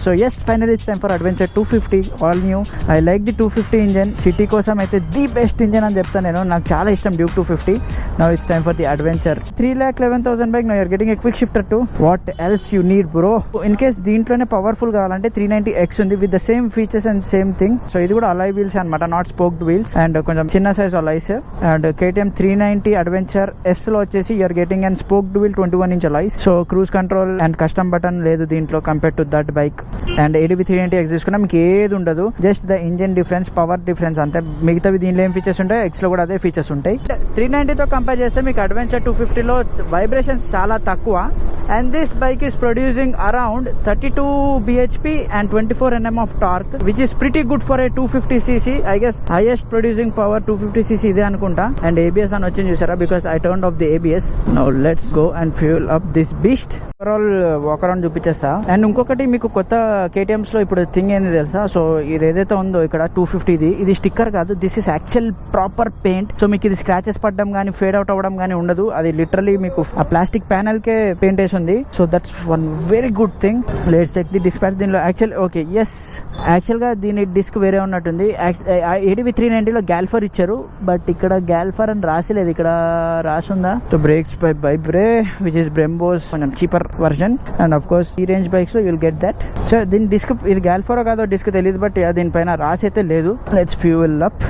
So yes final it's time for adventure 250 all new. I like the 250 engine. City కోసం అయితే the best engine అని చెప్తాను నేను. నాకు చాలా ఇష్టం Duke 250. Now it's time for the adventure. 3,11,000 bike. Now you're getting a quick shifter to what else you need bro. In case దీంట్లోనే powerful కావాలంటే 390X ఉంది with the same features and same thing. So ఇది కూడా alloy wheels అనమాట, not spoked wheels and కొంచెం చిన్న size alloys. And KTM 390 adventure S లో వచ్చేసి you're getting and spoked wheel 21 inch alloys. So cruise control and custom button లేదు దీంట్లో compare to that bike. And ADB 390X తీసుకున్నా మీకు ఏది ఉండదు, just the engine difference, power difference అంతే. మిగతావి దీనిలో ఏం ఫీచర్స్ ఉంటాయి X లో కూడా అదే ఫీచర్స్ ఉంటాయి. 390 తో కంపేర్ చేస్తే మీకు అడ్వెంచర్ 250 లో వైబ్రేషన్స్ చాలా తక్కువ. And this bike is producing around 32 bhp and 24 Nm of torque, which is pretty good for a 250cc. I guess highest producing power 250cc ఇదే అనుకుంటా. అండ్ ABS అని వచ్చింది చూసారా, because I turned off the ABS. Now let's go and fuel up this beast. Overall walk around చూపించేస్తా. And ఇంకొకటి మీకు కొత్త KTMs లో ఇప్పుడు థింగ్ ఏంది తెలుసా, సో ఇది ఏదైతే ఉందో ఇక్కడ 250 ఇది స్టిక్కర్ కాదు, this is actual proper paint. So మీకు ఇది స్క్రాచెస్ పడడం కానీ ఫేడ్ అవుట్ అవ్వడం కానీ ఉండదు. అది లిటరలీ మీకు ఆ ప్లాస్టిక్ ప్యానల్ కే పెయింట్ వేసి ఉంది. So that's one very good thing. Let's check the dispatch. దీనిలో యాక్చువల్ ఓకే ఎస్ యాక్చువల్ గా దీని డిస్క్ వేరే ఉన్నట్టుంది. ADB 390 లో గ్యాల్ఫర్ ఇచ్చారు, బట్ ఇక్కడ గ్యాల్ఫర్ అని రాసిలేదు. ఇక్కడ రాసిందా. So brakes ByBre which is Brembo's కొంచెం cheaper version. And of course ఈ రేంజ్ బైక్స్ లో యుల్ గెట్ దట్. సో దీని డిస్క్ ఇది గ్యాల్ఫర్ కాదో డిస్క్ తెలియదు, బట్ దీనిపైన రాసి అయితే లేదు. Let's fuel up.